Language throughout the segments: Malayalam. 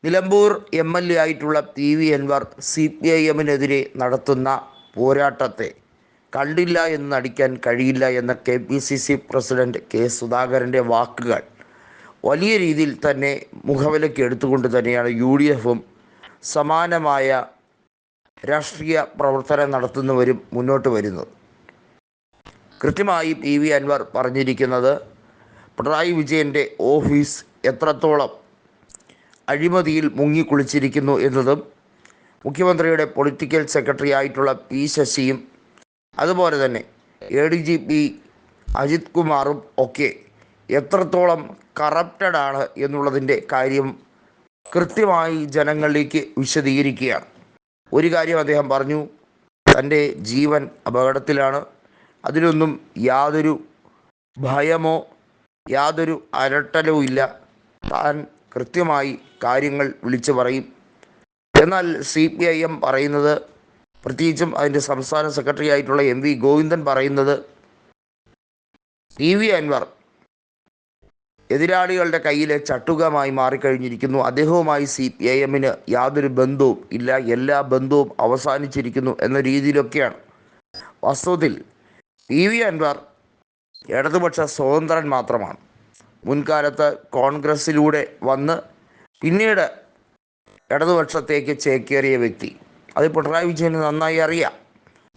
നിലമ്പൂർ MLA ആയിട്ടുള്ള PV അൻവർ CPIM-നെതിരെ നടത്തുന്ന പോരാട്ടത്തെ കണ്ടില്ല എന്ന് നടിക്കാൻ കഴിയില്ല എന്ന KPCC പ്രസിഡന്റ് K. സുധാകരൻ്റെ വാക്കുകൾ വലിയ രീതിയിൽ തന്നെ മുഖവിലയ്ക്ക് എടുത്തുകൊണ്ട് തന്നെയാണ് UDF-ഉം സമാനമായ രാഷ്ട്രീയ പ്രവർത്തനം നടത്തുന്നവരും മുന്നോട്ട് വരുന്നത്. കൃത്യമായി PV അൻവർ പറഞ്ഞിരിക്കുന്നത് പിണറായി വിജയൻ്റെ ഓഫീസ് എത്രത്തോളം അഴിമതിയിൽ മുങ്ങിക്കുളിച്ചിരിക്കുന്നു എന്നതും മുഖ്യമന്ത്രിയുടെ പൊളിറ്റിക്കൽ സെക്രട്ടറി ആയിട്ടുള്ള P. ശശിയും അതുപോലെ തന്നെ ADGP അജിത് കുമാറും ഒക്കെ എത്രത്തോളം കറപ്റ്റഡാണ് എന്നുള്ളതിൻ്റെ കാര്യം കൃത്യമായി ജനങ്ങളിലേക്ക് വിശദീകരിക്കുകയാണ്. ഒരു കാര്യം അദ്ദേഹം പറഞ്ഞു, തൻ്റെ ജീവൻ അപകടത്തിലാണ്, അതിനൊന്നും യാതൊരു ഭയമോ യാതൊരു അലട്ടലോ ഇല്ല, താൻ കൃത്യമായി കാര്യങ്ങൾ വിളിച്ചു പറയും. എന്നാൽ CPIM പറയുന്നത്, പ്രത്യേകിച്ചും അതിൻ്റെ സംസ്ഥാന സെക്രട്ടറി ആയിട്ടുള്ള MV ഗോവിന്ദൻ പറയുന്നത്, PV അൻവർ എതിരാളികളുടെ കയ്യിലെ ചട്ടുകമായി മാറിക്കഴിഞ്ഞിരിക്കുന്നു, അദ്ദേഹവുമായി CPIM-ന് യാതൊരു ബന്ധവും ഇല്ല, എല്ലാ ബന്ധവും അവസാനിച്ചിരിക്കുന്നു എന്ന രീതിയിലൊക്കെയാണ്. വാസ്തവത്തിൽ PV അൻവർ ഇടതുപക്ഷ സ്വതന്ത്രൻ മാത്രമാണ്. മുൻകാലത്ത് കോൺഗ്രസ്സിലൂടെ വന്ന് പിന്നീട് ഇടതുപക്ഷത്തേക്ക് ചേക്കേറിയ വ്യക്തി. അത് പിണറായി വിജയന് നന്നായി അറിയാം.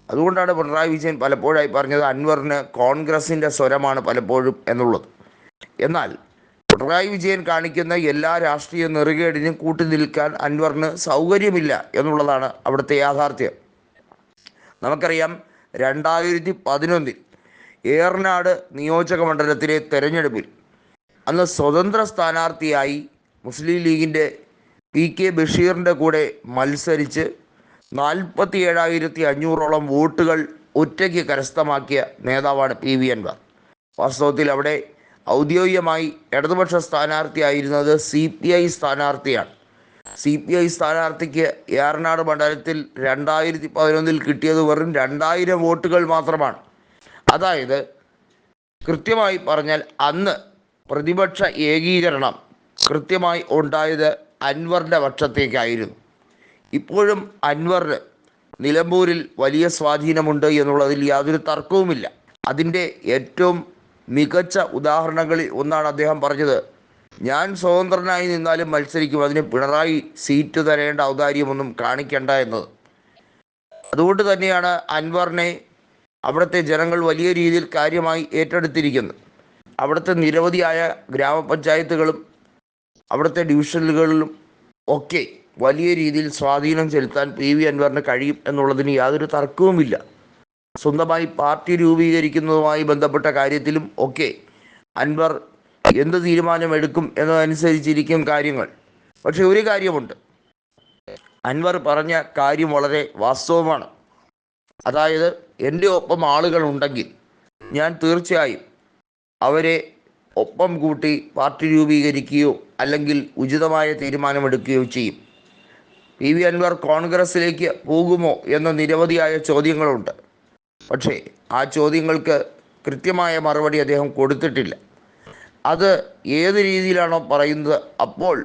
അതുകൊണ്ടാണ് പിണറായി വിജയൻ പലപ്പോഴായി പറഞ്ഞത് അൻവറിന് കോൺഗ്രസിൻ്റെ സ്വരമാണ് പലപ്പോഴും എന്നുള്ളത്. എന്നാൽ പിണറായി വിജയൻ കാണിക്കുന്ന എല്ലാ രാഷ്ട്രീയ നെറുകേടിനും കൂട്ടി നിൽക്കാൻ അൻവറിന് സൗകര്യമില്ല എന്നുള്ളതാണ് അവിടുത്തെ യാഥാർത്ഥ്യം. നമുക്കറിയാം, 2011 ഏറനാട് നിയോജക മണ്ഡലത്തിലെ തെരഞ്ഞെടുപ്പിൽ അന്ന് സ്വതന്ത്ര സ്ഥാനാർത്ഥിയായി മുസ്ലിം ലീഗിൻ്റെ PK ബഷീറിൻ്റെ കൂടെ മത്സരിച്ച് 47,500-ഓളം വോട്ടുകൾ ഒറ്റയ്ക്ക് കരസ്ഥമാക്കിയ നേതാവാണ് PV അൻവർ. വാസ്തവത്തിൽ അവിടെ ഔദ്യോഗികമായി ഇടതുപക്ഷ സ്ഥാനാർത്ഥിയായിരുന്നത് CPI സ്ഥാനാർത്ഥിയാണ്. CPI സ്ഥാനാർത്ഥിക്ക് ഏറനാട് മണ്ഡലത്തിൽ 2011 കിട്ടിയത് വെറും 2000 വോട്ടുകൾ മാത്രമാണ്. അതായത് കൃത്യമായി പറഞ്ഞാൽ അന്ന് പ്രതിപക്ഷ ഏകീകരണം കൃത്യമായി ഉണ്ടായത് അൻവറിൻ്റെ പക്ഷത്തേക്കായിരുന്നു. ഇപ്പോഴും അൻവറിന് നിലമ്പൂരിൽ വലിയ സ്വാധീനമുണ്ട് എന്നുള്ളതിൽ യാതൊരു തർക്കവുമില്ല. അതിൻ്റെ ഏറ്റവും മികച്ച ഉദാഹരണങ്ങളിൽ ഒന്നാണ് അദ്ദേഹം പറഞ്ഞത്, ഞാൻ സ്വതന്ത്രനായി നിന്നാലും മത്സരിക്കും, അതിന് പിണറായി സീറ്റ് തരേണ്ട ഔദാര്യമൊന്നും കാണിക്കേണ്ട എന്നത്. അതുകൊണ്ട് തന്നെയാണ് അൻവറിനെ അവിടുത്തെ ജനങ്ങൾ വലിയ രീതിയിൽ കാര്യമായി ഏറ്റെടുത്തിരിക്കുന്നത്. അവിടുത്തെ നിരവധിയായ ഗ്രാമപഞ്ചായത്തുകളും അവിടുത്തെ ഡിവിഷനുകളിലും ഒക്കെ വലിയ രീതിയിൽ സ്വാധീനം ചെലുത്താൻ PV അൻവറിന് കഴിയും എന്നുള്ളതിന് യാതൊരു തർക്കവുമില്ല. സ്വന്തമായി പാർട്ടി രൂപീകരിക്കുന്നതുമായി ബന്ധപ്പെട്ട കാര്യത്തിലും ഒക്കെ അൻവർ എന്ത് തീരുമാനമെടുക്കും എന്നതനുസരിച്ചിരിക്കും കാര്യങ്ങൾ. പക്ഷെ ഒരു കാര്യമുണ്ട്, അൻവർ പറഞ്ഞ കാര്യം വളരെ വാസ്തവമാണ്. അതായത് എൻ്റെ ഒപ്പം ആളുകളുണ്ടെങ്കിൽ ഞാൻ തീർച്ചയായും അവരെ ഒപ്പം കൂട്ടി പാർട്ടി രൂപീകരിക്കുകയോ അല്ലെങ്കിൽ ഉചിതമായ തീരുമാനമെടുക്കുകയോ ചെയ്യും. PV അൻവർ കോൺഗ്രസ്സിലേക്ക് പോകുമോ എന്ന നിരവധിയായ ചോദ്യങ്ങളുണ്ട്. പക്ഷേ ആ ചോദ്യങ്ങൾക്ക് കൃത്യമായ മറുപടി അദ്ദേഹം കൊടുത്തിട്ടില്ല. അത് ഏത് രീതിയിലാണോ പറയുന്നത് അപ്പോൾ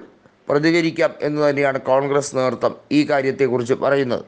പ്രതികരിക്കാം എന്ന് തന്നെയാണ് കോൺഗ്രസ് നേതൃത്വം ഈ കാര്യത്തെക്കുറിച്ച് പറയുന്നത്.